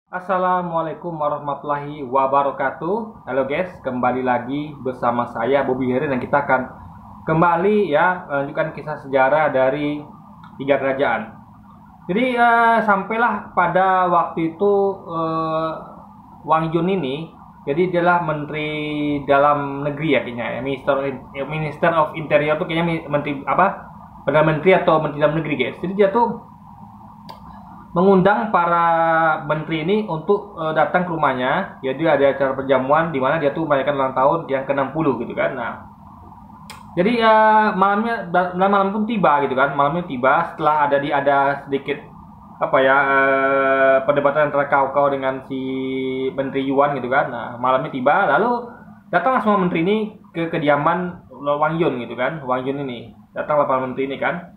Assalamualaikum warahmatullahi wabarakatuh. Halo guys, kembali lagi bersama saya Bobby Heri dan kita akan kembali melanjutkan kisah sejarah dari tiga kerajaan. Jadi sampailah pada waktu itu Wang Yun ini, jadi dia adalah menteri dalam negeri ya kayaknya ya, Minister of Interior tuh kayaknya menteri apa? Perdana Menteri atau menteri dalam negeri guys. Jadi dia tuh mengundang para menteri ini untuk datang ke rumahnya. Jadi ada acara perjamuan di mana dia tuh merayakan ulang tahun yang ke-60 gitu kan. Nah, jadi malam pun tiba gitu kan. Malamnya tiba setelah ada sedikit perdebatan antara Cao dengan si Menteri Yuan gitu kan. Nah, malamnya tiba lalu datang semua menteri ini ke kediaman Wang Yun gitu kan. Wang Yun ini datang para menteri ini kan.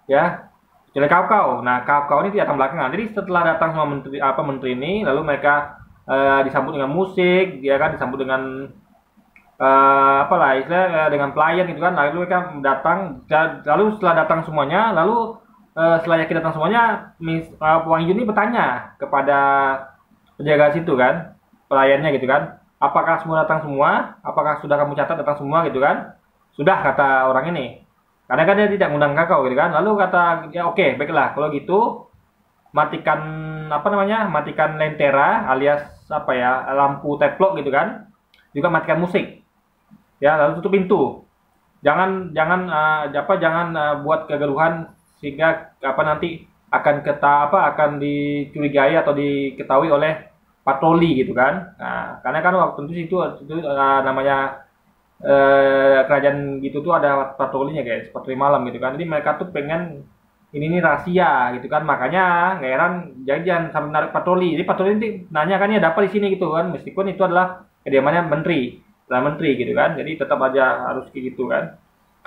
Ya, jadi Cao. Nah, Cao ini datang belakangan. Jadi setelah datang semua menteri ini, lalu mereka disambut dengan musik, ya kan, disambut dengan dengan pelayan gitu kan. Lalu mereka datang, lalu setelah datang semuanya, setelah yakin datang semuanya, Wang Yun ini bertanya kepada penjaga situ kan, pelayannya gitu kan, apakah semua datang semua? Apakah sudah kamu catat datang semua gitu kan? Sudah, kata orang ini. Karena kan dia tidak mengundang Kakao gitu kan. Lalu kata ya oke, baiklah kalau gitu matikan matikan lentera alias lampu teplok gitu kan. Juga matikan musik. Ya, lalu tutup pintu. Jangan buat kegaduhan sehingga nanti akan dicurigai atau diketahui oleh patroli gitu kan. Nah, karena kan waktu itu namanya kerajaan gitu tuh ada patrolinya guys, patroli malam gitu kan. Jadi mereka tuh pengen ini rahasia gitu kan, makanya nggak heran jangan sampai menarik patroli. Jadi patroli ini nanya kan ya ada apa di sini gitu kan, meskipun itu adalah kediamannya menteri gitu kan. Jadi tetap aja harus kayak gitu kan.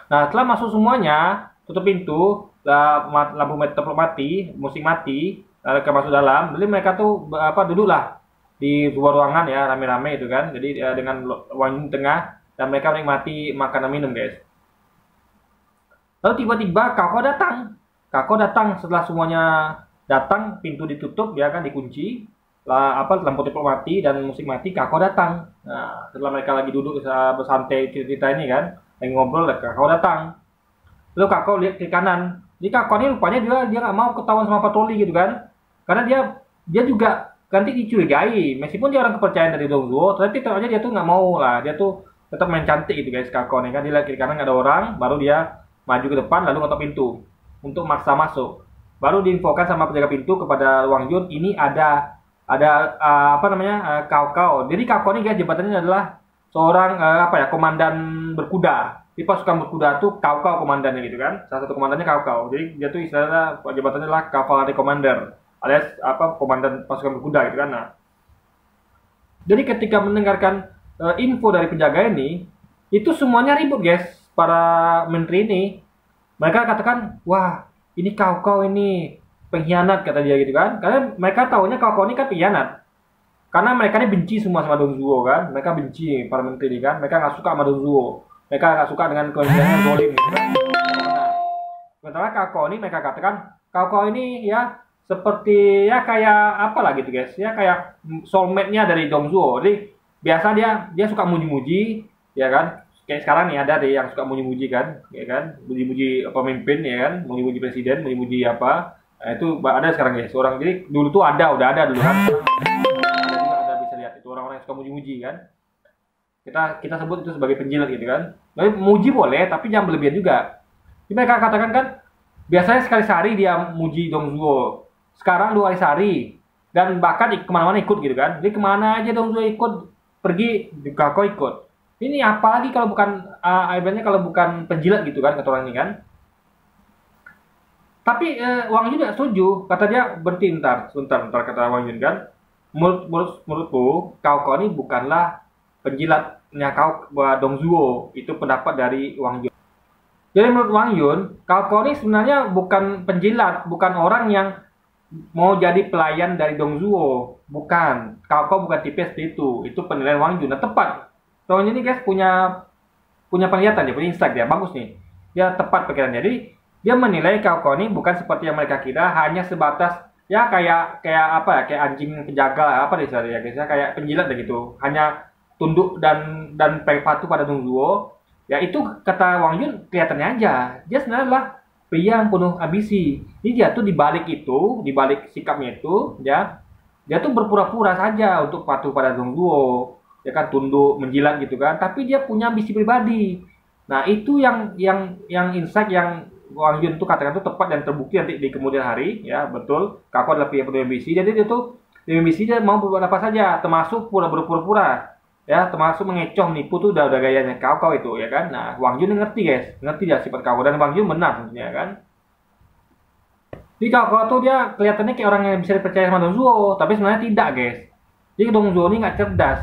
Nah, setelah masuk semuanya, tutup pintu, lampu teplok mati, musik mati, lalu mereka masuk dalam. Jadi mereka tuh duduklah di sebuah ruangan ya, rame-rame itu kan. Jadi dengan Wang tengah dan mereka menikmati makanan minum guys. Lalu tiba-tiba Cao datang setelah semuanya datang, pintu ditutup ya kan, dikunci, lampu teplok mati dan musik mati. Cao datang. Nah, setelah mereka lagi duduk bersantai cerita ini kan, lagi ngobrol, Cao datang. Lalu Cao lihat ke kanan. Jadi Cao ini rupanya dia nggak mau ketahuan sama patroli gitu kan, karena dia juga nanti dicurigai. Meskipun dia orang kepercayaan dari Dong Zhuo, tapi tetap aja dia tuh nggak mau lah. Dia tuh tetap main cantik gitu guys. Cao nih kan, dia lihat kiri kanan nggak ada orang, baru dia maju ke depan lalu ngetok pintu untuk maksa masuk. Baru diinfokan sama penjaga pintu kepada Wang Yun, ini ada Cao. Jadi Cao ini guys jabatannya adalah seorang komandan berkuda. Di pasukan berkuda tuh Cao komandannya gitu kan. Salah satu komandannya Cao. Jadi dia tuh istilahnya jabatannya adalah cavalry commander alias komandan pasukan berkuda gitu kan. Nah, jadi ketika mendengarkan info dari penjaga ini, itu semuanya ribut guys. Para menteri ini, mereka katakan, wah ini Cao ini pengkhianat, kata dia gitu kan. Karena mereka tahunya Cao ini kan pengkhianat. Karena mereka ini benci semua sama Dong Zhuo kan. Mereka benci para menteri ini kan. Mereka nggak suka sama Dong Zhuo. Mereka nggak suka dengan kondisinya zolim gitu kan. Nah, sementara Cao ini mereka katakan, Cao ini ya seperti ya kayak apalah gitu guys. Ya kayak soulmate-nya dari Dong Zhuo. Jadi biasa dia suka muji-muji ya kan, kayak sekarang nih ada deh yang suka muji-muji kan, ya kan, muji-muji pemimpin ya kan, muji-muji presiden, muji-muji apa. Nah, itu ada sekarang ya seorang. Jadi dulu tuh udah ada dulu kan, ada bisa lihat itu orang-orang yang suka muji-muji kan, kita sebut itu sebagai penjilat gitu kan. Tapi muji boleh tapi jangan berlebihan juga. Jadi mereka katakan kan biasanya sekali sehari dia muji Dong Zhuo, sekarang 2 kali sehari, dan bahkan kemana-mana ikut gitu kan. Jadi kemana aja Dong Zhuo ikut pergi, Cao ikut. Ini apalagi kalau bukan penjilat gitu kan, kata orang ini kan. Tapi Wang Yun tidak setuju, kata dia berhenti sebentar kata Wang Yun kan. Menurutku Cao ini bukanlah penjilatnya Dong Zhuo, itu pendapat dari Wang Yun. Jadi menurut Wang Yun, Cao ini sebenarnya bukan penjilat, bukan orang yang mau jadi pelayan dari Dong Zhuo. Bukan. Cao bukan tipe seperti itu. Itu penilaian Wang Yun. Nah, tepat. Soalnya ini guys punya penglihatan dia, punya insight dia. Bagus nih. Dia tepat pikirannya. Jadi dia menilai Cao ini bukan seperti yang mereka kira, hanya sebatas ya kayak kayak apa ya, kayak anjing penjaga lah, apa deh ya guys ya, kayak penjilat deh gitu, hanya tunduk dan patuh pada Dong Zhuo. Ya itu kata Wang Yun kelihatannya aja dia sebenarnya adalah pria yang penuh ambisi. Jadi dia tuh dibalik itu, dibalik sikapnya itu, ya dia tuh berpura-pura saja untuk patuh pada Dong Zhuo, ya kan, tunduk menjilat gitu kan, tapi dia punya ambisi pribadi. Nah itu yang insight yang Wang Yun tuh katakan tuh tepat dan terbukti nanti di kemudian hari, ya betul. Kako adalah pria penuh ambisi, jadi dia tuh di ambisi dia mau berbuat apa saja, termasuk pura berpura-pura, ya termasuk mengecoh menipu tuh udah gayanya kau itu, ya kan. Nah Wang Yun ngerti guys, ngerti ya sifat kau, dan Wang Yun benar tentunya kan. Jadi kalau tuh dia kelihatannya kayak orang yang bisa dipercaya sama Dong Zhuo, tapi sebenarnya tidak, guys. Jadi Dong Zhuo ini nggak cerdas.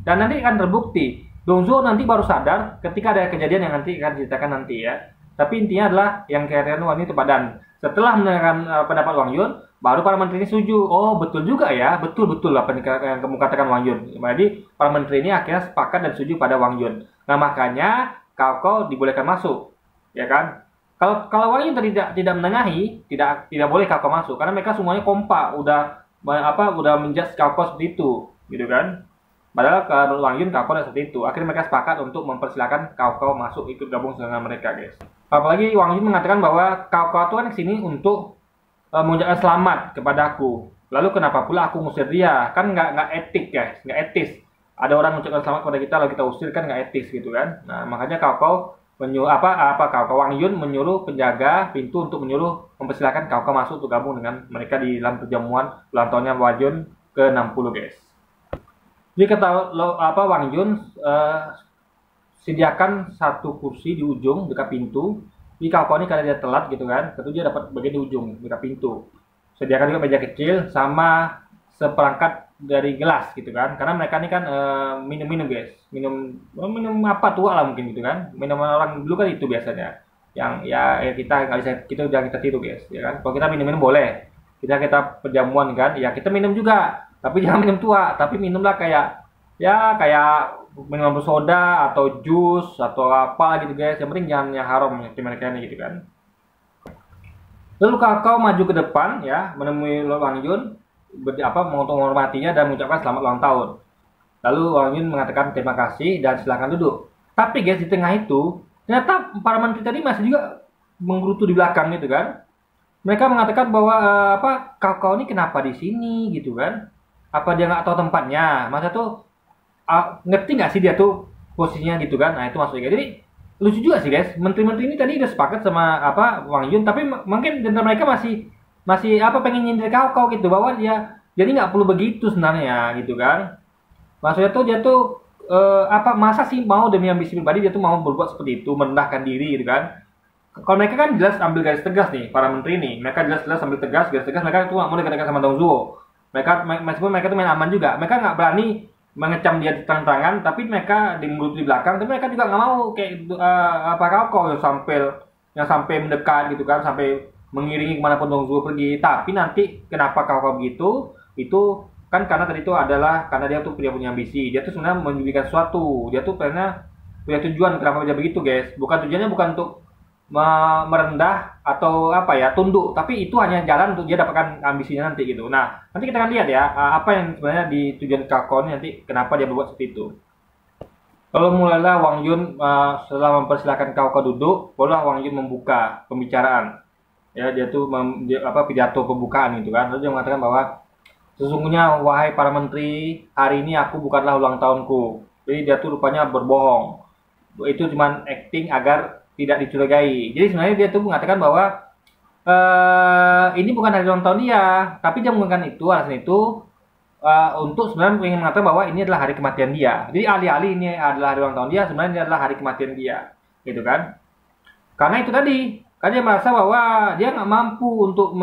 Dan nanti akan terbukti. Dong Zhuo nanti baru sadar ketika ada kejadian yang nanti akan diceritakan nanti ya. Tapi intinya adalah yang kehadiran Wang Yun itu padan. Setelah mendengarkan pendapat Wang Yun, baru para menteri ini setuju. Oh betul juga ya, betul-betul apa yang kamu katakan Wang Yun. Jadi para menteri ini akhirnya sepakat dan setuju pada Wang Yun. Nah makanya Cao dibolehkan masuk, ya kan? Kalau Wang Yun tidak menengahi, tidak boleh Cao masuk karena mereka semuanya kompak, udah menjudge Cao seperti itu, gitu kan? Padahal kalau Wang Yun Cao seperti itu. Akhirnya mereka sepakat untuk mempersilahkan Cao masuk ikut gabung dengan mereka, guys. Apalagi Wang Yun mengatakan bahwa Cao itu kan kesini untuk mengucapkan selamat kepada aku. Lalu kenapa pula aku ngusir dia? Kan nggak etik, guys, nggak etis. Ada orang mengucapkan selamat kepada kita lalu kita usir, kan nggak etis gitu kan? Nah makanya Cao menyuruh Wang Yun menyuruh penjaga pintu untuk menyuruh mempersilahkan Cao masuk untuk gabung dengan mereka di dalam perjamuan ulang tahunnya Wang Yun ke-60, guys. Jadi kata Wang Yun sediakan satu kursi di ujung dekat pintu. Jadi Cao ini karena dia telat gitu kan, tentu dia dapat bagian di ujung dekat pintu. Sediakan juga meja kecil sama seperangkat dari gelas gitu kan, karena mereka ini kan minum guys, minum apa tua lah mungkin gitu kan, minuman orang dulu kan itu biasanya yang ya kita nggak bisa, kita udah kita tiru guys, ya kan. Kalau kita minum boleh, kita perjamuan kan, ya kita minum juga, tapi jangan minum tua, tapi minumlah kayak minuman bersoda atau jus atau apa gitu guys, yang penting jangan yang haram seperti mereka ini gitu kan. Lalu Cao maju ke depan ya, menemui Wang Yun, menghormatinya dan mengucapkan selamat ulang tahun. Lalu Wang Yun mengatakan terima kasih dan silakan duduk. Tapi guys, di tengah itu ternyata para menteri tadi masih juga menggerutu di belakang gitu kan. Mereka mengatakan bahwa Cao ini kenapa di sini gitu kan? Apa dia nggak tahu tempatnya? Masa tuh ngerti nggak sih dia tuh posisinya gitu kan? Nah itu maksudnya. Jadi lucu juga sih guys. Menteri-menteri ini tadi udah sepakat sama Wang Yun, tapi mungkin di antara mereka masih pengen nyindir Cao gitu, bahwa dia jadi nggak perlu begitu sebenarnya gitu kan. Maksudnya tuh dia tuh masa sih mau demi ambisi pribadi dia tuh mau berbuat seperti itu, merendahkan diri gitu kan. Kalau mereka kan jelas ambil garis tegas nih, para menteri nih, mereka jelas ambil garis tegas, mereka tuh nggak mau dekat-dekat sama Dong Zhuo. Meskipun mereka tuh main aman juga, mereka nggak berani mengecam dia di terang-terangan, tapi mereka di belakang, tapi mereka juga nggak mau kayak Cao yang sampai mendekat gitu kan, sampai mengiringi kemanapun Dong Zhuo pergi. Tapi nanti kenapa Cao begitu? Itu kan karena tadi itu adalah karena dia tuh punya ambisi. Dia tuh sebenarnya menyembunyikan sesuatu. Dia tuh karena punya tujuan kenapa dia begitu, guys. Tujuannya bukan untuk merendah atau tunduk, tapi itu hanya jalan untuk dia dapatkan ambisinya nanti gitu. Nah, nanti kita akan lihat ya apa yang sebenarnya di tujuan Cao ini nanti, kenapa dia berbuat seperti itu. Lalu mulailah Wang Yun setelah mempersilahkan Cao duduk, barulah Wang Yun membuka pembicaraan. Ya, dia tuh pidato pembukaan gitu kan. Lalu dia mengatakan bahwa sesungguhnya wahai para menteri, hari ini aku bukanlah ulang tahunku. Jadi dia tuh rupanya berbohong. Itu cuma acting agar tidak dicurigai. Jadi sebenarnya dia tuh mengatakan bahwa ini bukan hari ulang tahun dia, tapi dia menggunakan alasan itu untuk sebenarnya ingin mengatakan bahwa ini adalah hari kematian dia. Jadi alih-alih ini adalah hari ulang tahun dia, sebenarnya ini adalah hari kematian dia, gitu kan? Karena itu tadi. Karena dia merasa bahwa dia nggak mampu untuk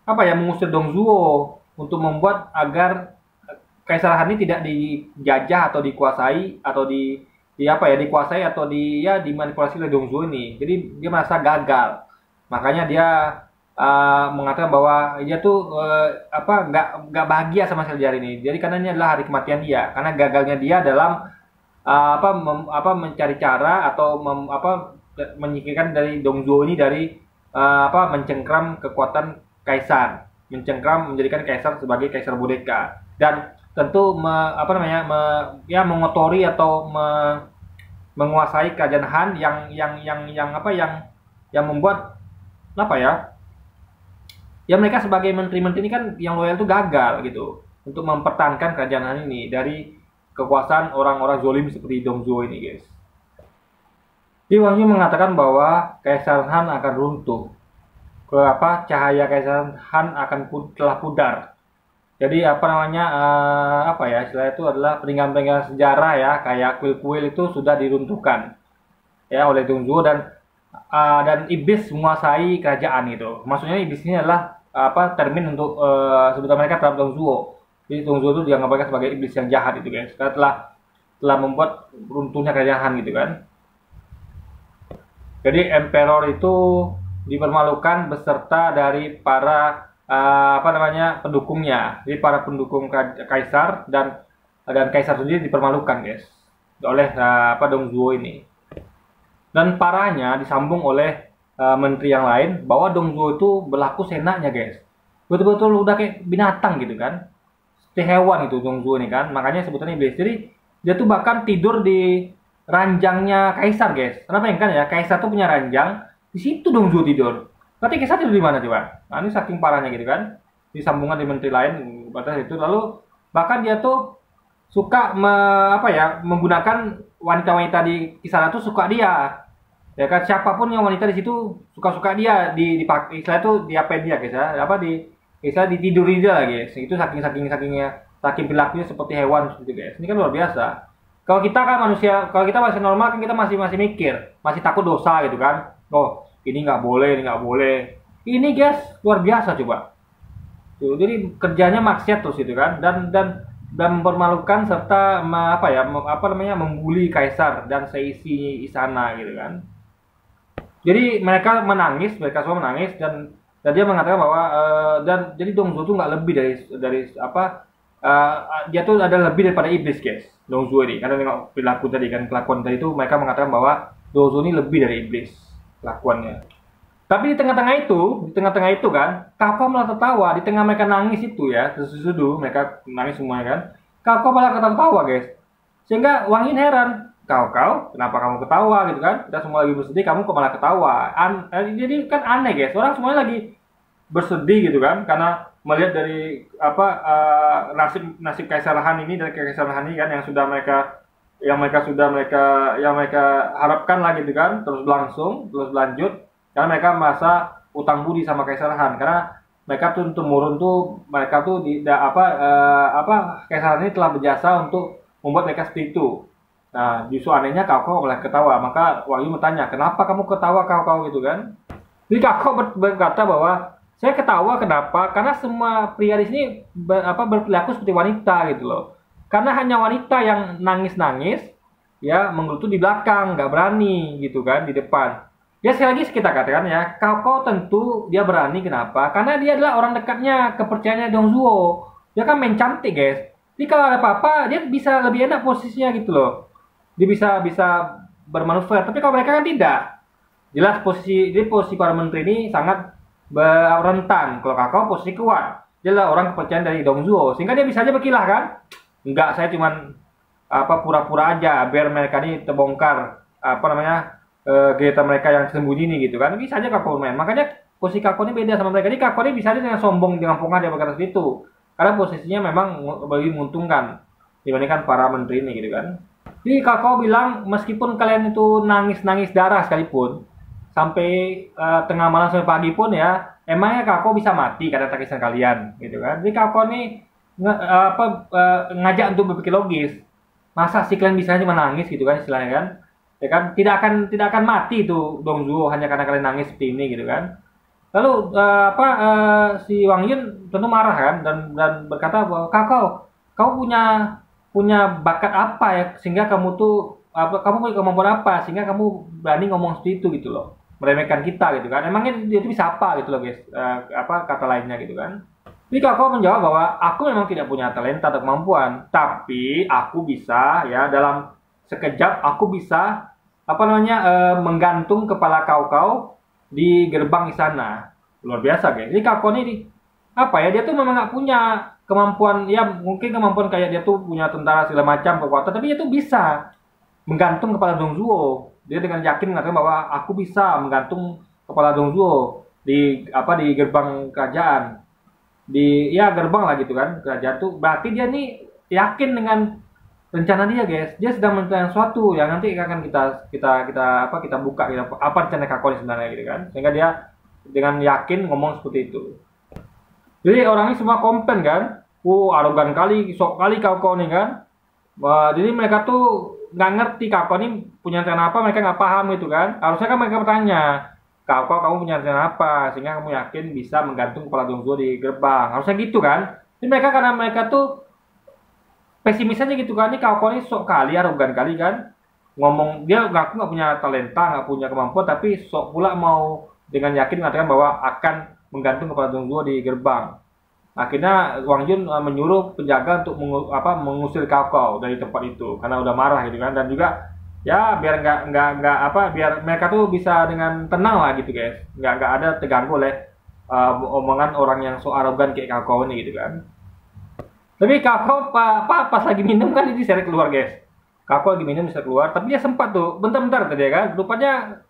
mengusir Dong Zhuo, untuk membuat agar kekaisaran ini tidak dijajah atau dikuasai atau dikuasai atau dimanipulasi oleh Dong Zhuo ini. Jadi dia merasa gagal. Makanya dia mengatakan bahwa dia tuh nggak bahagia sama sekali hari ini. Jadi karena ini adalah hari kematian dia, karena gagalnya dia dalam mencari cara atau menyingkirkan dari Dong Zhuo ini dari mencengkram kekuatan kaisar, mencengkram menjadikan kaisar sebagai kaisar boneka, dan tentu ya mengotori atau menguasai kerajaan Han yang membuat apa ya, ya mereka sebagai menteri-menteri ini kan yang loyal itu gagal gitu untuk mempertahankan kerajaan Han ini dari kekuasaan orang-orang zolim seperti Dongzhuo ini, guys. Di Wahyu mengatakan bahwa Kaisar Han akan runtuh. Cahaya Kaisar Han telah pudar. Jadi istilah itu adalah peninggalan-peninggalan sejarah ya, kayak kuil-kuil itu sudah diruntuhkan ya oleh Dongzhuo, dan iblis menguasai kerajaan itu. Maksudnya iblis ini adalah termin untuk sebutan mereka terhadap Dongzhuo. Jadi Dongzhuo itu dianggap sebagai iblis yang jahat itu, guys. Karena telah membuat runtuhnya kerajaan Han gitu kan. Jadi emperor itu dipermalukan beserta dari para pendukungnya. Jadi para pendukung kaisar dan kaisar sendiri dipermalukan, guys, oleh Dongzhuo ini. Dan parahnya disambung oleh menteri yang lain bahwa Dongzhuo itu berlaku seenaknya, guys. Betul-betul udah kayak binatang gitu kan. Seperti hewan itu Dongzhuo ini kan. Makanya sebutannya iblis. Jadi dia tuh bahkan tidur di ranjangnya kaisar, guys. Karena bayangkan ya, kaisar tuh punya ranjang, di situ Dongzhuo tidur. Berarti kaisar tidur di mana coba? Nah, ini saking parahnya gitu kan. Disambungan di menteri lain batas itu. Lalu bahkan dia tuh suka menggunakan wanita-wanita di kisaran itu suka dia. Ya kan, siapapun yang wanita di situ suka-suka dia dipakai, istilah itu diapain dia, guys ya. Ditiduri dia lah, guys. Itu saking perilakunya seperti hewan seperti, guys. Ini kan luar biasa. Kalau kita kan manusia, kalau kita masih normal kan kita masih mikir, masih takut dosa gitu kan. Oh, ini nggak boleh, ini nggak boleh. Ini, guys, luar biasa coba. Tuh, jadi kerjanya maksiat terus gitu kan, dan mempermalukan serta membuli kaisar dan seisi istana gitu kan. Jadi mereka semua menangis, dan dia mengatakan bahwa jadi Dongzhuo itu nggak lebih dia tuh ada lebih daripada iblis, guys. Dongzhuo ini karena tengok perilaku tadi kan, kelakuan tadi itu mereka mengatakan bahwa Dongzhuo ini lebih dari iblis kelakuannya. Tapi di tengah-tengah itu kan, Kakao malah tertawa di tengah mereka nangis itu ya, sesudah mereka nangis semuanya kan. Kakao malah ketawa, guys. Sehingga Wang Yin heran, Kakao, kenapa kamu ketawa gitu kan? Kita semua lagi bersedih, kamu kok malah ketawa? Jadi kan aneh, guys. Orang semuanya lagi bersedih gitu kan, karena melihat dari nasib Kaisar Han ini, dari Kaisar Han ini kan yang mereka harapkan lagi gitu kan, terus berlanjut, karena mereka merasa utang budi sama Kaisar Han, karena mereka tuh temurun tuh mereka tuh Kaisar Han ini telah berjasa untuk membuat mereka seperti itu. Nah, justru anehnya Kakao malah ketawa. Maka Wahyu bertanya, kenapa kamu ketawa Kakao gitu kan? Jadi Kakao berkata bahwa saya ketawa kenapa? Karena semua pria di sini berperilaku seperti wanita gitu loh. Karena hanya wanita yang nangis-nangis, ya menggerutu di belakang, nggak berani gitu kan di depan. Ya sekali lagi kita katakan ya, Kakao tentu dia berani kenapa? Karena dia adalah orang dekatnya, kepercayaannya Dongzhuo. Dia kan main cantik, guys. Jadi kalau ada apa-apa, dia bisa lebih enak posisinya gitu loh. Dia bisa bermanuver. Tapi kalau mereka kan tidak. Jelas posisi para menteri ini sangat rentan. Kalau Kakao posisi kuat, dia adalah orang kepercayaan dari Dongzhuo, sehingga dia bisa aja berkilah kan. Enggak, saya cuman pura-pura aja biar mereka ini terbongkar kegiatan mereka yang sembunyi ini gitu kan. Bisa aja Kakao main. Makanya posisi Kakao ini beda sama mereka. Jadi Kakao ini bisa aja dengan sombong, dengan pongah dia berkata seperti itu, karena posisinya memang lebih menguntungkan dibandingkan para menteri ini gitu kan. Jadi Kakao bilang, meskipun kalian itu nangis-nangis darah sekalipun, sampai tengah malam sampai pagi pun ya, emangnya Kakao bisa mati karena tangisan kalian, gitu kan? Jadi Kakao ini ngajak untuk berpikir logis. Masa sih kalian bisa cuma nangis gitu kan, istilahnya kan? Ya kan, tidak akan mati itu Dongzhuo hanya karena kalian nangis seperti ini gitu kan? Lalu si Wang Yin tentu marah kan, dan berkata bahwa Kakao, kamu punya bakat apa ya sehingga kamu punya kemampuan apa sehingga kamu berani ngomong seperti itu gitu loh, meremehkan kita gitu kan. Emangnya dia itu bisa apa gitu loh, guys, kata lainnya gitu kan. Jadi Kakao menjawab bahwa aku memang tidak punya talenta atau kemampuan, tapi aku bisa ya dalam sekejap aku bisa menggantung kepala Kakao di gerbang istana. luar biasa guys. Jadi Kako ini apa ya, dia tuh memang nggak punya kemampuan, ya mungkin kemampuan kayak dia tuh punya tentara segala macam kekuatan, tapi dia tuh bisa menggantung kepala Dongzuo. Dia dengan yakin mengatakan bahwa aku bisa menggantung kepala Dongzuo di gerbang kerajaan, di ya gerbang lah gitu kan kerajaan tuh. Berarti dia nih yakin dengan rencana dia guys. Dia sedang merencanakan sesuatu yang nanti akan kita buka gitu, apa rencana Kako ini sebenarnya gitu kan, sehingga dia dengan yakin ngomong seperti itu. Jadi orang ini semua komplain kan, arogan kali, sok kali Kako nih kan. Jadi mereka tuh nggak ngerti Kako ini punya rencana apa, mereka nggak paham gitu kan. Harusnya kan mereka bertanya, Kako kamu punya rencana apa sehingga kamu yakin bisa menggantung kepala Dongzuo di gerbang, harusnya gitu kan. Jadi mereka, karena mereka tuh pesimis aja gitu kan, ini Kako ini sok kali, arogan kali kan, ngomong dia ngaku nggak punya talenta, nggak punya kemampuan, tapi sok pula mau dengan yakin mengatakan bahwa akan menggantung kepala Dongzuo di gerbang. Akhirnya Wang Yun menyuruh penjaga untuk mengusir Kako dari tempat itu karena udah marah gitu kan, dan juga ya biar biar mereka tuh bisa dengan tenang lah gitu guys, nggak ada terganggu oleh omongan orang yang so arogan kayak Kako ini gitu kan. Tapi Kako pas lagi minum kan ini seret keluar guys. Kako lagi minum bisa keluar, tapi dia sempat tuh bentar-bentar tadi ya kan, rupanya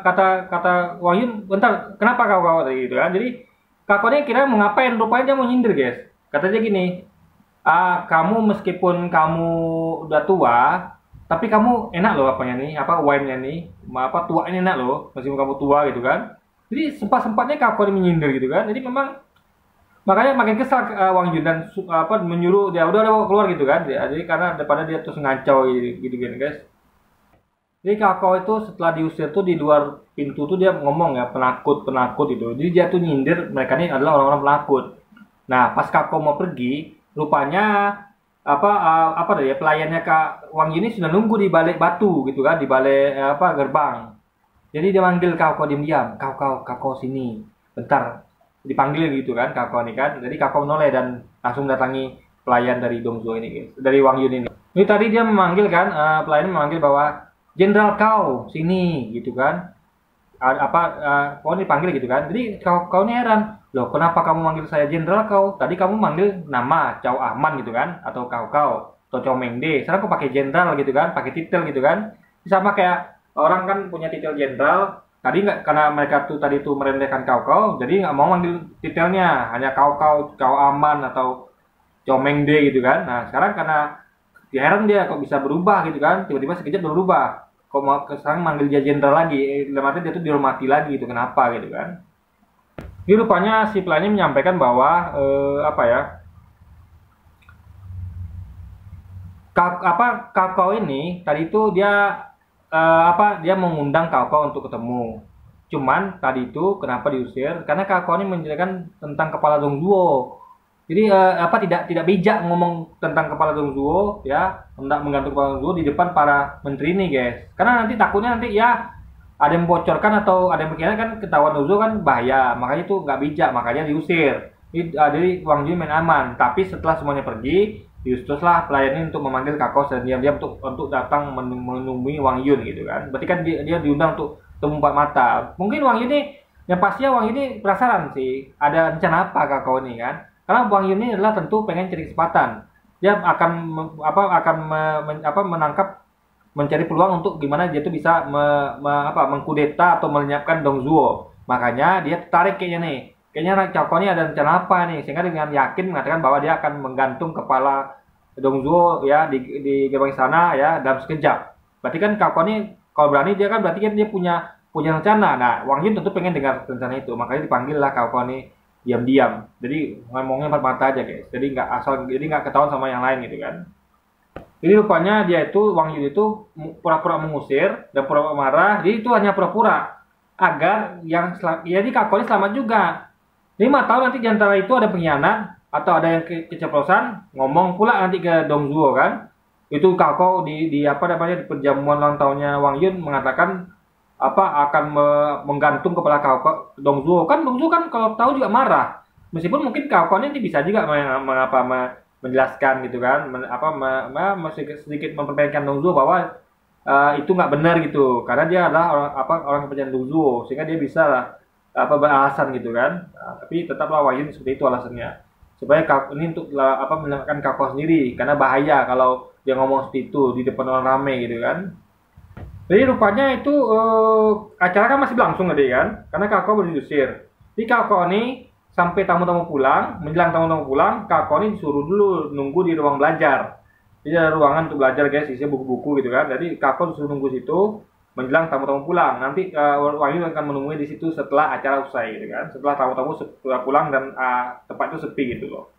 kata Wang Yun, bentar, kenapa Kako tadi gitu kan. Jadi Kako ini kira mau ngapain, rupanya dia mau nyindir guys. Kata dia gini, kamu meskipun kamu udah tua, tapi kamu enak loh wine-nya nih, tua ini enak loh, meskipun kamu tua gitu kan. Jadi sempat-sempatnya Kako ini menyindir gitu kan. Jadi memang makanya makin kesal Wang Yun dan menyuruh dia udah keluar gitu kan. Jadi karena daripada dia terus ngancau gitu guys. Jadi Kako itu setelah diusir tuh di luar pintu tuh dia ngomong ya, penakut itu. Jadi dia tuh nyindir mereka ini adalah orang-orang penakut. Nah pas Kako mau pergi, rupanya pelayannya Kak Wang Yun ini sudah nunggu di balik batu gitu kan, di balik gerbang. Jadi dia manggil Kako diam-diam, Kako sini, bentar, dipanggil gitu kan Kako ini kan. Jadi Kako menoleh dan langsung datangi pelayan dari Dongzuo ini guys, dari Wang Yun ini. Ini tadi dia memanggil kan, pelayan memanggil bahwa Jenderal kau sini gitu kan. Kau dipanggil gitu kan. Jadi kau ini heran, loh kenapa kamu manggil saya jenderal kau? Tadi kamu manggil nama Chow Aman gitu kan, atau kau atau Chow Mengde. Sekarang kau pakai jenderal gitu kan, pakai titel gitu kan. Sama kayak orang kan punya titel jenderal. Tadi nggak, karena mereka tuh tadi tuh merendahkan kau, jadi nggak mau manggil titelnya, hanya kau Aman atau Chow Mengde gitu kan. Nah sekarang karena heran dia kok bisa berubah gitu kan, tiba-tiba sekejap berubah. Kok mau sekarang manggil dia jenderal lagi, dalam arti dia tuh dihormati lagi gitu, kenapa gitu kan. Ini rupanya si pelayannya menyampaikan bahwa Kako ini tadi itu dia dia mengundang Kako untuk ketemu. Cuman tadi itu kenapa diusir? Karena Kako ini menjelaskan tentang kepala Dongzuo. Jadi tidak bijak ngomong tentang kepala Dongzuo ya, hendak menggantung kepala Dongzuo di depan para menteri ini guys. Karena nanti takutnya nanti ya ada yang membocorkan atau ada yang berkhianat kan, ketahuan Dongzuo kan bahaya. Makanya itu nggak bijak, makanya diusir. Jadi Wang Yun main aman. Tapi setelah semuanya pergi, diutuslah pelayan ini untuk memanggil Kako dan diam-diam untuk datang menemui Wang Yun gitu kan. Berarti kan dia diundang untuk temu empat mata. Mungkin Wang Yun ini, yang pastinya Wang Yun ini penasaran sih, ada rencana apa Kako ini kan. Karena Wang Yun ini adalah tentu pengen cari kesempatan. Dia akan menangkap, mencari peluang untuk gimana dia tuh bisa mengkudeta atau melenyapkan Dongzuo. Makanya dia tertarik kayaknya nih. Kayaknya Kako ini ada rencana apa nih, sehingga dengan yakin mengatakan bahwa dia akan menggantung kepala Dongzuo ya di gerbang sana ya dalam sekejap. Berarti kan Kako ini kalau berani dia kan berarti kan dia punya rencana. Nah, Wang Yun tentu pengen dengar rencana itu. Makanya dipanggil lah Kako ini diam-diam. Jadi ngomongnya empat mata aja guys. Jadi nggak ketahuan sama yang lain gitu kan. Jadi rupanya Wang Yun itu pura-pura mengusir dan pura-pura marah. Jadi itu hanya pura-pura agar jadi Kako ini selamat juga. 5 tahun nanti di antara itu ada pengkhianat atau ada yang keceplosan, ngomong pula nanti ke Dongzuo kan. Itu Kako di perjamuan ulang tahunnya Wang Yun mengatakan akan menggantung kepala Kako Dongzuo. Kan Dongzuo kan kalau tahu juga marah. Meskipun mungkin Kako ini bisa juga menjelaskan gitu kan, sedikit mempermainkan Dongzuo bahwa itu nggak benar gitu, karena dia adalah orang kepercayaan Dongzuo, sehingga dia bisa lah apa beralasan gitu kan. Nah, tapi tetaplah Wang Yun seperti itu alasannya. Supaya ini untuk apa menyelamatkan Kakao sendiri karena bahaya kalau dia ngomong seperti itu di depan orang ramai gitu kan. Jadi rupanya itu acara kan masih berlangsung tadi kan, karena Kakao baru diusir. Jadi Kakao ini sampai tamu-tamu pulang, menjelang tamu-tamu pulang, Kakao ini disuruh dulu nunggu di ruang belajar. Jadi ada ruangan untuk belajar guys, isinya buku-buku gitu kan. Jadi Kakao disuruh nunggu situ menjelang tamu-tamu pulang. Nanti Wang Yun akan menemui di situ setelah acara usai gitu kan. Setelah tamu-tamu pulang dan tempat itu sepi gitu loh.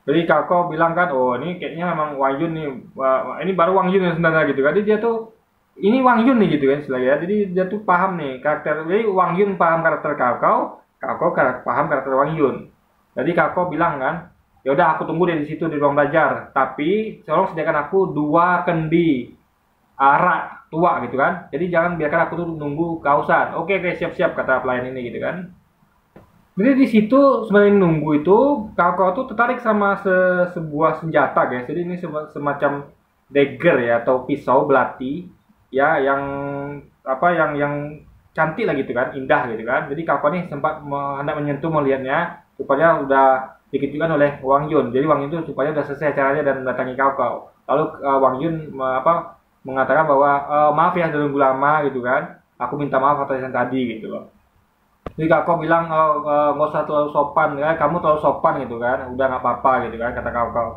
Jadi Kakao bilang kan, oh ini kayaknya memang Wang Yun nih, ini baru Wang Yun yang sebenarnya gitu kan. Jadi dia tuh ini Wang Yun nih gitu kan istilahnya. Jadi dia tuh paham nih karakter. Jadi Wang Yun paham karakter Kakao, Kakao paham karakter Wang Yun. Jadi Kakao bilang kan, ya udah aku tunggu dia di situ di ruang belajar. Tapi tolong sediakan aku 2 kendi arak tua gitu kan. Jadi jangan biarkan aku tuh nunggu kehausan. Oke, siap-siap kata pelayan ini gitu kan. Jadi di situ sebenarnya nunggu itu Kakao tuh tertarik sama sebuah senjata guys. Jadi ini semacam dagger ya atau pisau belati ya yang apa yang cantik lah gitu kan, indah gitu kan. Jadi Kakao nih sempat hendak menyentuh melihatnya, rupanya udah dikejutkan oleh Wang Yun. Jadi Wang Yun itu supaya udah selesai acaranya dan mendatangi Kakao. Lalu Wang Yun mengatakan bahwa maaf ya sudah nunggu lama gitu kan. Aku minta maaf atas yang tadi gitu loh. Jadi Kakao bilang nggak usah terlalu sopan kan, kamu terlalu sopan gitu kan, udah nggak apa-apa gitu kan kata Kakao.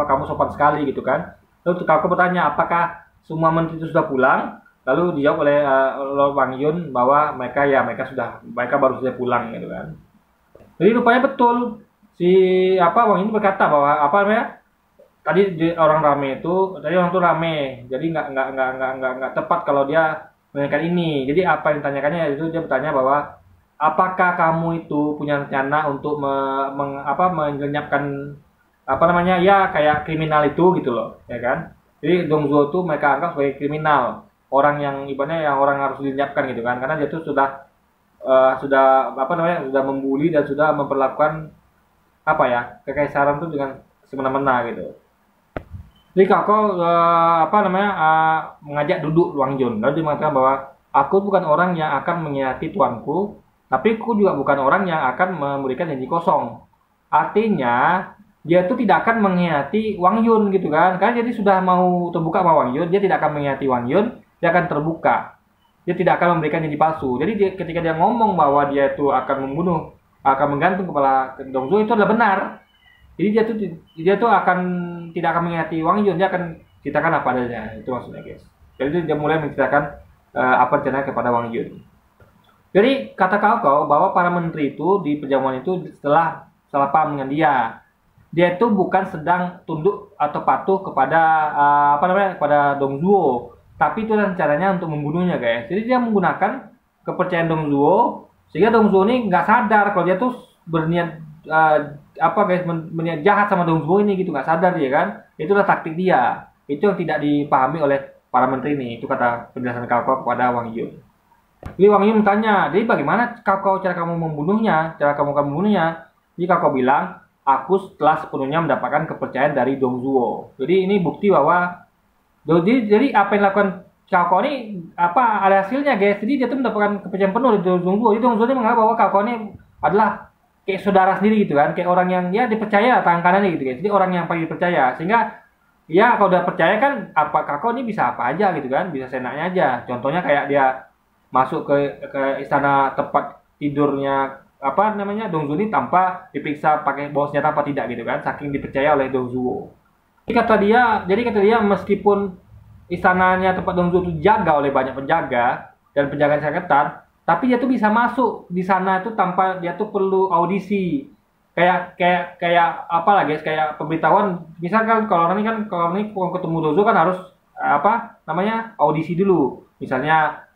Kamu sopan sekali gitu kan. Lalu Kakao bertanya apakah semua menteri itu sudah pulang, lalu dijawab oleh Lord Wang Yun bahwa mereka baru saja pulang gitu kan. Jadi rupanya betul si Wang Yun berkata bahwa tadi orang rame itu tadi orang tuh rame, jadi nggak tepat kalau dia menanyakan ini. Jadi apa yang ditanyakannya itu dia bertanya bahwa apakah kamu itu punya rencana untuk melenyapkan ya kayak kriminal itu gitu loh ya kan. Jadi Dongzuo itu mereka anggap sebagai kriminal, orang yang ibaratnya yang orang harus dilenyapkan gitu kan, karena dia itu sudah sudah membuli dan sudah memperlakukan kekaisaran itu dengan semena-mena gitu. Jadi Kakao mengajak duduk Wang Yun, lalu dia mengatakan bahwa aku bukan orang yang akan mengkhianati tuanku, tapi aku juga bukan orang yang akan memberikan janji kosong. Artinya dia itu tidak akan mengkhianati Wang Yun gitu kan, karena jadi sudah mau terbuka sama Wang Yun, dia tidak akan mengkhianati Wang Yun, dia akan terbuka, dia tidak akan memberikan janji palsu. Jadi ketika dia ngomong bahwa dia itu akan menggantung kepala Dongzuo itu adalah benar. Jadi dia tuh tidak akan mengkhianati Wang Yun, dia akan ceritakan apa adanya, itu maksudnya guys. Jadi dia mulai menceritakan apa rencananya kepada Wang Yun. Jadi kata Kakao bahwa para menteri itu di perjamuan itu setelah salah paham dengan dia itu bukan sedang tunduk atau patuh kepada kepada Dongzuo, tapi itu caranya untuk membunuhnya guys. Jadi dia menggunakan kepercayaan Dongzuo sehingga Dongzuo ini nggak sadar kalau dia tuh berniat berniat jahat sama Dongzuo ini gitu, nggak sadar dia kan. Itulah taktik dia. Itu yang tidak dipahami oleh para menteri ini. Itu kata penjelasan Kakao kepada Wang Yun. Jadi Wang Yun bertanya, jadi bagaimana Kakao cara kamu membunuhnya? Jadi Kakao bilang, aku setelah sepenuhnya mendapatkan kepercayaan dari Dongzuo. Jadi ini bukti bahwa jadi apa yang dilakukan Kakao ini ada hasilnya guys. Jadi dia tuh mendapatkan kepercayaan penuh dari Dongzuo. Jadi Dongzuo ini menganggap bahwa Kakao ini adalah kayak saudara sendiri gitu kan, kayak orang yang ya dipercaya tangan kanannya gitu guys. Jadi orang yang paling dipercaya, sehingga ya kalau udah percaya kan Kakao ini bisa apa aja gitu kan, bisa senaknya aja. Contohnya kayak dia masuk ke istana tempat tidurnya Dongzuo ini tanpa diperiksa pakai bawa senjata apa tidak gitu kan, saking dipercaya oleh Dongzuo. Jadi kata dia meskipun istananya tempat Dongzuo itu dijaga oleh banyak penjaga dan penjagaan sangat ketat, tapi dia tuh bisa masuk di sana itu tanpa dia tuh perlu audisi. Kayak apalah guys, kayak pemberitahuan. Misalkan kalau ini ketemu Dongzuo kan harus audisi dulu. Misalnya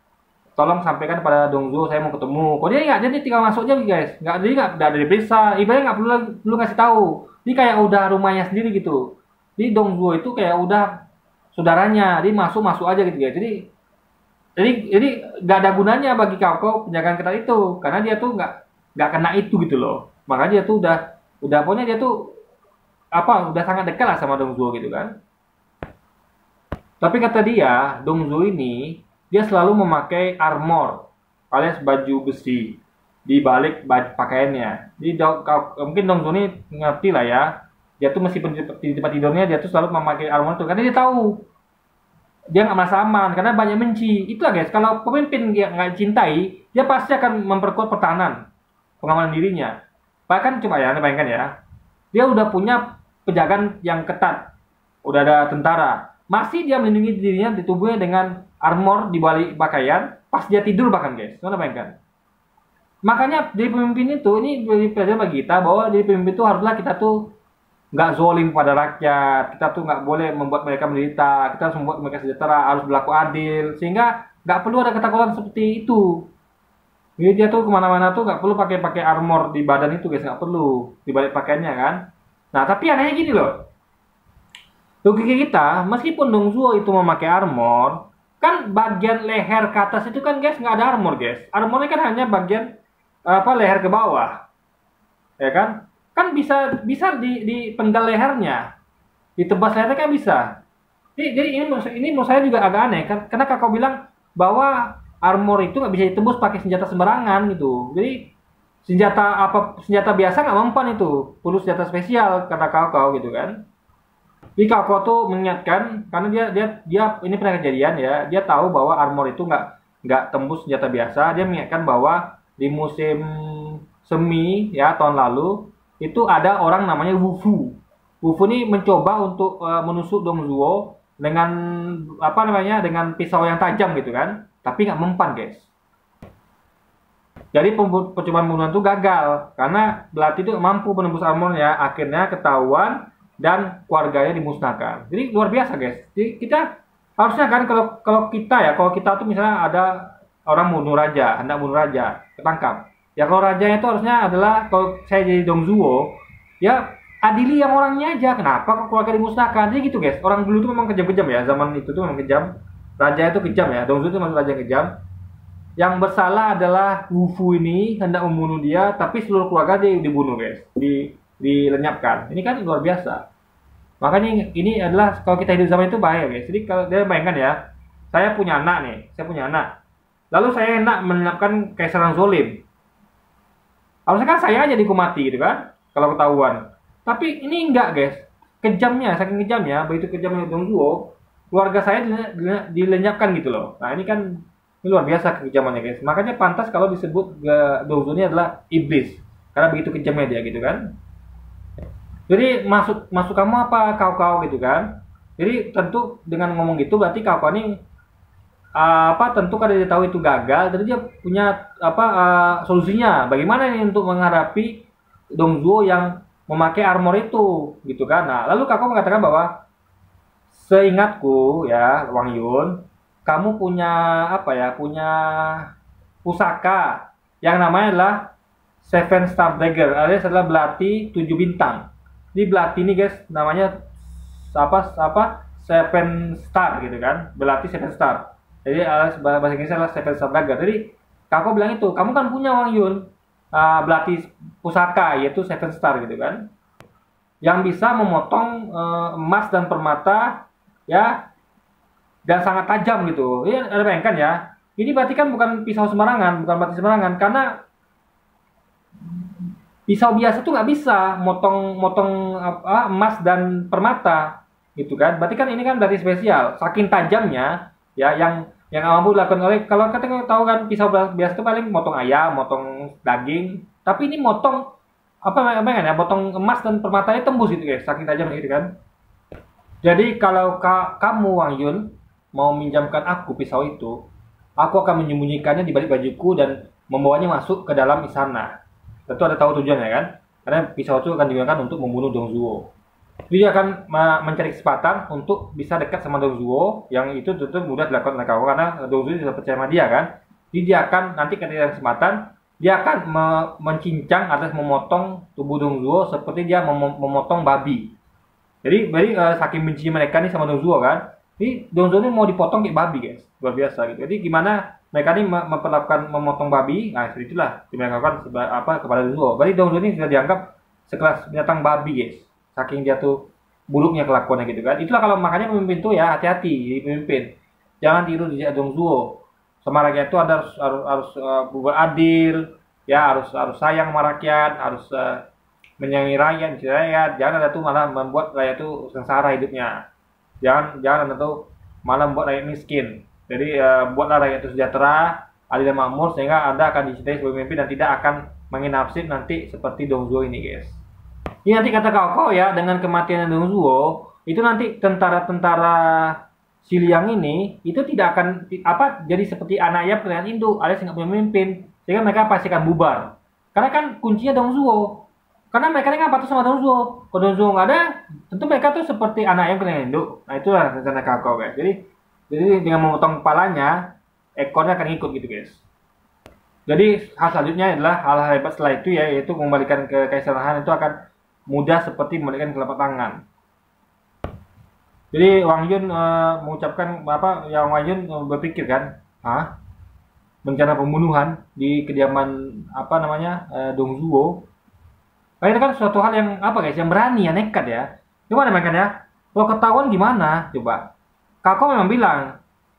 tolong sampaikan pada Dongzuo saya mau ketemu. Kalau dia tinggal masuk aja guys. Nggak ada diperiksa. Ibaratnya nggak perlu ngasih tahu. Ini kayak udah rumahnya sendiri gitu. Jadi Dongzuo itu kayak udah saudaranya. Dia masuk aja gitu guys. Jadi nggak ada gunanya bagi Kakao penjagaan ketat itu, karena dia tuh nggak kena itu gitu loh. Makanya dia tuh udah pokoknya dia tuh udah sangat dekat lah sama Dongzuo gitu kan. Tapi kata dia Dongzuo ini dia selalu memakai armor alias baju besi di balik pakaiannya. Jadi mungkin Dong Zhuo ini ngerti lah ya. Dia tuh meskipun di tempat tidurnya dia tuh selalu memakai armor itu karena dia tahu dia nggak merasa aman karena banyak benci. Itulah guys, kalau pemimpin yang nggak cintai, dia pasti akan memperkuat pertahanan, pengamanan dirinya. Bahkan coba ya, Anda bayangkan ya, dia udah punya penjagaan yang ketat, udah ada tentara, masih dia melindungi dirinya di tubuhnya dengan armor di balik pakaian, pas dia tidur bahkan guys, Anda bayangkan. Makanya jadi pemimpin itu, ini jadi pelajaran bagi kita bahwa jadi pemimpin itu haruslah kita tuh nggak zolim pada rakyat, kita tuh nggak boleh membuat mereka menderita, kita harus membuat mereka sejahtera, harus berlaku adil, sehingga nggak perlu ada ketakutan seperti itu. Jadi dia tuh kemana-mana tuh nggak perlu pakai armor di badan itu guys, nggak perlu di balik pakaiannya kan. Nah tapi anehnya gini loh, logika kita, meskipun Dong Zhuo itu memakai armor, kan bagian leher ke atas itu kan guys nggak ada armor guys, armornya kan hanya bagian leher ke bawah, ya kan? Kan bisa di penggal lehernya, ditebas lehernya kan bisa. Jadi ini menurut saya juga agak aneh kan, karena kakak bilang bahwa armor itu nggak bisa ditembus pakai senjata sembarangan gitu. Jadi senjata biasa nggak mempan itu, perlu senjata spesial kata kau gitu kan. Jadi kau tuh mengingatkan karena dia ini pernah kejadian ya, dia tahu bahwa armor itu nggak tembus senjata biasa. Dia mengingatkan bahwa di musim semi ya tahun lalu itu ada orang namanya Wu Fu. Wu Fu ini mencoba untuk menusuk Dong Zhuo dengan dengan pisau yang tajam gitu kan, tapi nggak mempan guys. Jadi percobaan pembunuhan itu gagal karena belati itu mampu menembus armornya, akhirnya ketahuan dan keluarganya dimusnahkan. Jadi luar biasa guys. Jadi kita harusnya kan kalau kita tuh misalnya ada orang bunuh raja, hendak bunuh raja, ketangkap. Ya kalau rajanya itu harusnya adalah, kalau saya jadi Dong Zhuo, ya adili yang orangnya aja. Kenapa kok keluarga dimusnahkan? Jadi gitu guys. Orang dulu itu memang kejam-kejam ya. Zaman itu tuh memang kejam. Raja itu kejam ya. Dong Zhuo itu masuk raja kejam. Yang bersalah adalah Wu Fu ini hendak membunuh dia, tapi seluruh keluarga dia dibunuh guys. Dilenyapkan. Ini kan luar biasa. Makanya ini adalah kalau kita hidup zaman itu bahaya guys. Jadi kalau dia bayangkan ya, saya punya anak nih, lalu saya hendak menerapkan kaisaran zolim. Harusnya kan saya aja dihukum mati gitu kan, kalau ketahuan. Tapi ini enggak guys, saking kejamnya, begitu kejamnya Dong Zhuo, keluarga saya dilenyapkan gitu loh. Nah ini luar biasa kekejamannya guys. Makanya pantas kalau disebut Dong Zhuo ini adalah iblis, karena begitu kejamnya dia gitu kan. Jadi maksud kamu apa kau gitu kan? Jadi tentu dengan ngomong gitu berarti kau ini tentu karena dia tahu itu gagal, jadi dia punya solusinya. Bagaimana ini untuk menghadapi Dong Zhuo yang memakai armor itu, gitu kan? Nah, lalu kakak mengatakan bahwa seingatku ya, Wang Yun, kamu punya punya pusaka yang namanya adalah Seven Star Dagger, alias adalah belati 7 bintang. Di belati ini guys namanya Seven Star gitu kan, belati Seven Star. Jadi bahasa Inggrisnya adalah Seven Star Dagger. Jadi kakak bilang itu, kamu kan punya Wang Yun belati pusaka yaitu Seven Star gitu kan, yang bisa memotong emas dan permata ya, dan sangat tajam gitu. Ini ada bayangkan ya, ini berarti kan bukan pisau sembarangan, bukan belati sembarangan, karena pisau biasa tuh nggak bisa motong emas dan permata gitu kan. Berarti kan ini kan belati spesial, saking tajamnya ya, yang mampu dilakukan oleh, kalau kita tahu kan pisau biasa itu paling motong ayam, motong daging, tapi ini motong motong emas dan permatanya tembus gitu guys, saking tajamnya gitu kan. Jadi kalau kamu Wang Yun mau minjamkan aku pisau itu, aku akan menyembunyikannya di balik bajuku dan membawanya masuk ke dalam istana. Tentu ada tahu tujuannya kan, karena pisau itu akan digunakan untuk membunuh Dong Zhuo. Jadi dia akan mencari kesempatan untuk bisa dekat sama Dong Zhuo, yang itu tentu mudah dilakukan oleh kau karena Dong Zhuo sudah percaya sama dia kan. Jadi dia akan nanti ketika kesempatan dia akan mencincang atau memotong tubuh Dong Zhuo seperti dia memotong babi. Jadi saking bencinya mereka nih sama Dong Zhuo kan. Jadi Dong Zhuo ini mau dipotong kayak babi guys, luar biasa gitu. Jadi gimana mereka ini memperlakukan memotong babi, nah itulah yang mereka lakukan kepada Dong Zhuo. Berarti Dong Zhuo ini sudah dianggap sekelas binatang babi guys. Saking dia tuh buruknya kelakuannya gitu kan. Itulah kalau makanya pemimpin tuh ya hati-hati jadi pemimpin. Jangan tiru di Dong Zhuo. sama rakyat itu ada harus berbuat adil, ya harus sayang sama rakyat, harus menyayangi rakyat, jangan ada tuh malah membuat rakyat itu sengsara hidupnya, jangan ada tuh malah membuat rakyat miskin. Jadi buatlah rakyat itu sejahtera, adil dan makmur, sehingga Anda akan dicintai sebagai pemimpin dan tidak akan menginapsip nanti seperti Dong Zhuo ini, guys. Ini nanti kata kau ya, dengan kematian Dong Zhuo itu nanti tentara-tentara Xiliang ini itu tidak akan jadi seperti anak ayam kerajaan induk alias nggak punya pemimpin, sehingga mereka pasti akan bubar. Karena kan kuncinya Dong Zhuo. Karena mereka ini nggak patuh sama Dong Zhuo. Kalau Dong Zhuo nggak ada, tentu mereka tuh seperti anak ayam kerajaan induk. Nah itulah rencana kakao, guys. Jadi dengan memotong kepalanya, ekornya akan ikut gitu, guys. Jadi hal selanjutnya adalah hal hebat setelah itu ya, yaitu mengembalikan ke Kaisaran Han itu akan mudah seperti membalikan telapak tangan. Jadi Wang Yun mengucapkan yang Wang Yun berpikir kan, bencana pembunuhan di kediaman Dong Zhuo. Nah, itu kan suatu hal yang guys, yang berani ya, nekat ya. Gimana mereka ya? Kalau ketahuan gimana? Coba. Kakao memang bilang,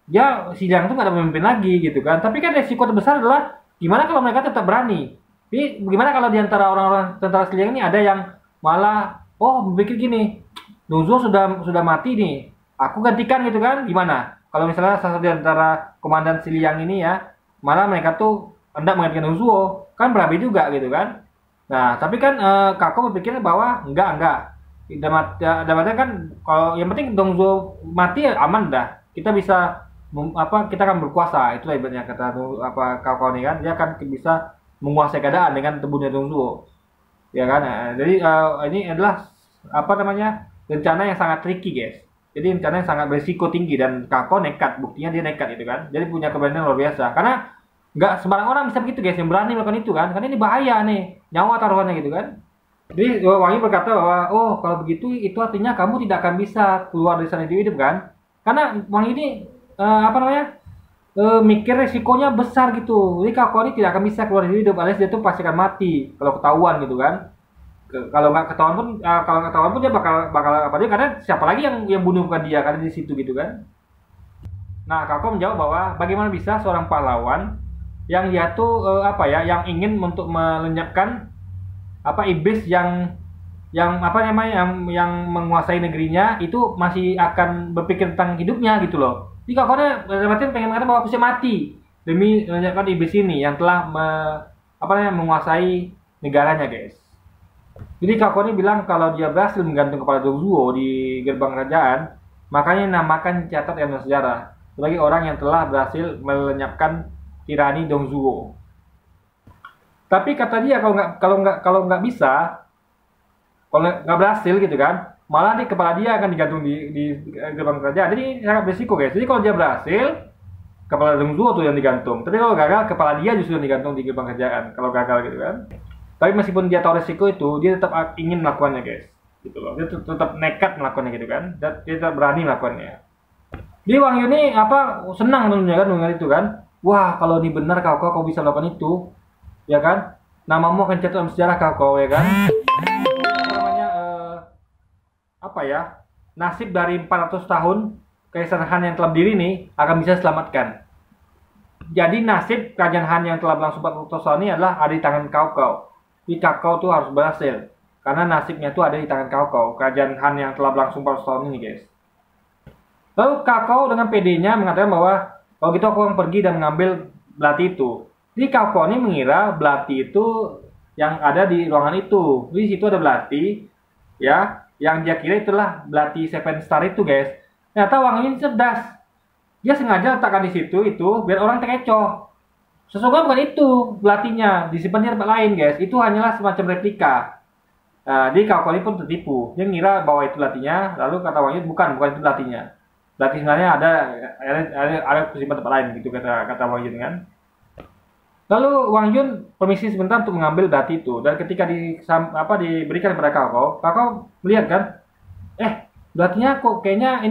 ya Xiliang itu nggak ada pemimpin lagi gitu kan. Tapi kan resiko terbesar adalah gimana kalau mereka tetap berani. Jadi bagaimana kalau diantara orang-orang tentara Xiliang ini ada yang malah berpikir gini, Dong Zhuo sudah mati nih, aku gantikan gitu kan? Gimana? Kalau misalnya salah satu diantara komandan Xiliang ini ya, malah mereka tuh hendak menggantikan Dong Zhuo, kan berabe juga gitu kan? Nah, tapi kan Kakao berpikir bahwa enggak. Dalam kan kalau yang penting Dong Zhuo mati aman dah. Kita bisa kita akan berkuasa. Itulah ibaratnya kata Kakao ini kan, dia akan bisa menguasai keadaan dengan terbunuhnya Dong Zhuo. Ya kan? Jadi ini adalah rencana yang sangat tricky, guys. Jadi rencana yang sangat berisiko tinggi dan Kakao nekat, buktinya dia nekat itu kan. Jadi punya keberanian luar biasa. Karena nggak sembarang orang bisa begitu, guys, yang berani melakukan itu kan. Karena ini bahaya nih, nyawa taruhannya gitu kan. Jadi Wang Yun berkata bahwa kalau begitu itu artinya kamu tidak akan bisa keluar dari sana hidup kan. Karena Wang Yun ini mikir resikonya besar gitu. Jadi Kakao ini tidak akan bisa keluar dari hidup, alias dia tuh pasti akan mati kalau ketahuan gitu kan. Kalau nggak ketahuan pun dia bakal dia, karena siapa lagi yang bunuh bukan dia, karena di situ gitu kan. Nah, Kakao menjawab bahwa bagaimana bisa seorang pahlawan yang dia tuh yang ingin untuk melenyapkan iblis yang menguasai negerinya itu masih akan berpikir tentang hidupnya gitu loh. Jadi Kakao berarti pengen mengatakan bahwa aku bisa mati demi melenyapkan iblis ini yang telah menguasai negaranya, guys. Jadi Kakao ini bilang kalau dia berhasil menggantung kepala Dong Zhuo di gerbang kerajaan, makanya namakan catat dalam sejarah sebagai orang yang telah berhasil melenyapkan tirani Dong Zhuo. Tapi kata dia kalau nggak bisa, kalau nggak berhasil gitu kan, malah di kepala dia akan digantung di gerbang kerajaan. Jadi sangat berisiko, guys. Jadi kalau dia berhasil, kepala Dong Zhuo tuh yang digantung. Tapi kalau gagal, kepala dia justru yang digantung di gerbang kerajaan. Kalau gagal gitu kan. Tapi meskipun dia tahu resiko itu, dia tetap ingin melakukannya, guys. Gitu loh. Dia tetap nekat melakukannya gitu kan. Dan dia tetap berani melakukannya. Jadi Wang Yun ini senang tentunya kan dengar itu kan. Wah, kalau ini benar kau bisa melakukan itu, ya kan? Namamu akan catat dalam sejarah kau, ya kan? Nasib dari 400 tahun Kaisaran Han yang telah berdiri ini akan bisa diselamatkan. Jadi nasib kerajaan Han yang telah berlangsung 400 tahun ini adalah ada di tangan kau. Jadi Kakao tuh harus berhasil, karena nasibnya tuh ada di tangan Kakao, kerajaan Han yang telah berlangsung 400 tahun ini, guys. Lalu Kakao dengan PD-nya mengatakan bahwa kalau gitu aku akan pergi dan mengambil belati itu. Jadi Kakao ini mengira belati itu yang ada di ruangan itu. Di situ ada belati, ya, yang dia kira itulah belati Seven Star itu, guys. Ternyata Wang Yun cerdas. Dia sengaja letakkan di situ itu biar orang terkecoh. Sesungguhnya bukan itu belatinya, disimpan di tempat lain, guys. Itu hanyalah semacam replika. Jadi Kakao ini pun tertipu. Dia mengira bahwa itu belatinya, lalu kata Wang Yun bukan itu belatinya. Belati sebenarnya ada disimpan tempat lain gitu kata Wang Yun kan. Lalu Wang Yun permisi sebentar untuk mengambil belati itu, dan ketika diberikan kepada Kakao melihat kan, belatinya kok kayaknya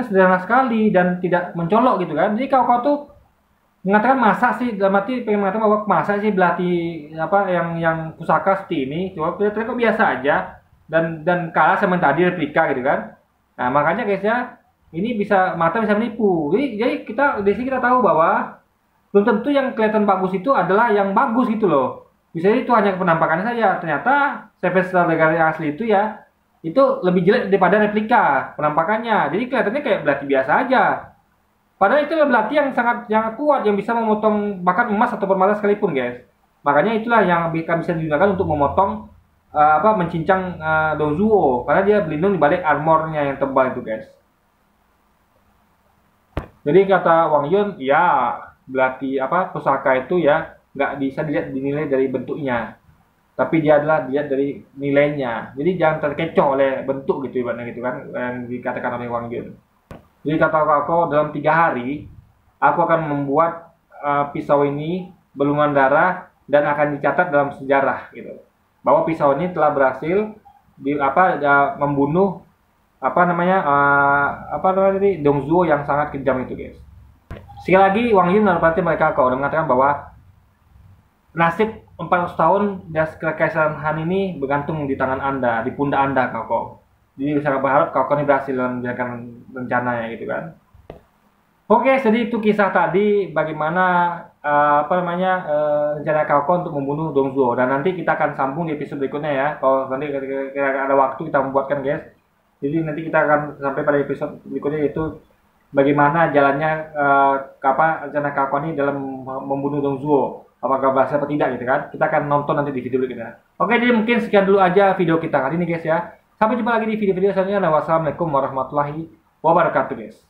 sederhana sekali dan tidak mencolok gitu kan. Jadi Kakao tuh mengatakan masa sih, dalam arti pengen mengatakan bahwa masa sih belati yang pusaka seperti ini, coba ternyata kok biasa aja dan kalah sama tadi replika gitu kan. Nah makanya guys ya, ini bisa mata bisa menipu. Jadi kita di sini kita tahu bahwa belum tentu yang kelihatan bagus itu adalah yang bagus gitu loh. Bisa itu hanya penampakannya saja. Ternyata Seven Star Legal yang asli itu ya itu lebih jelek daripada replika penampakannya. Jadi kelihatannya kayak belati biasa aja. Padahal itu adalah belati yang sangat kuat yang bisa memotong bahkan emas atau permata sekalipun, guys. Makanya itulah yang bisa digunakan untuk memotong mencincang Dongzuo karena dia berlindung di balik armornya yang tebal itu, guys. Jadi kata Wang Yun, ya belati pusaka itu ya nggak bisa dinilai dari bentuknya, tapi dia adalah dilihat dari nilainya. Jadi jangan terkecoh oleh bentuk gitu ibaratnya gitu kan yang dikatakan oleh Wang Yun. Jadi kata Kako, dalam 3 hari aku akan membuat pisau ini belungan darah dan akan dicatat dalam sejarah gitu. Bahwa pisau ini telah berhasil membunuh Dongzuo yang sangat kejam itu, guys. Sekali lagi Wang Yun menepati mereka dan mengatakan bahwa nasib 400 tahun dan kekaisaran Han ini bergantung di tangan Anda, di pundak Anda, Kako. Jadi sangat berharap Kako ini berhasil menjalankan rencananya gitu kan. Oke, jadi itu kisah tadi bagaimana rencana Kako untuk membunuh Dongzuo, dan nanti kita akan sambung di episode berikutnya ya. Kalau nanti ketika ada waktu kita membuatkan, guys. Jadi nanti kita akan sampai pada episode berikutnya, yaitu bagaimana jalannya rencana Kako ini dalam membunuh Dongzuo. Apakah berhasil atau tidak gitu kan. Kita akan nonton nanti di video berikutnya. Oke, jadi mungkin sekian dulu aja video kita kali ini, guys ya. Sampai jumpa lagi di video-video selanjutnya. Wassalamualaikum warahmatullahi wabarakatuh, guys.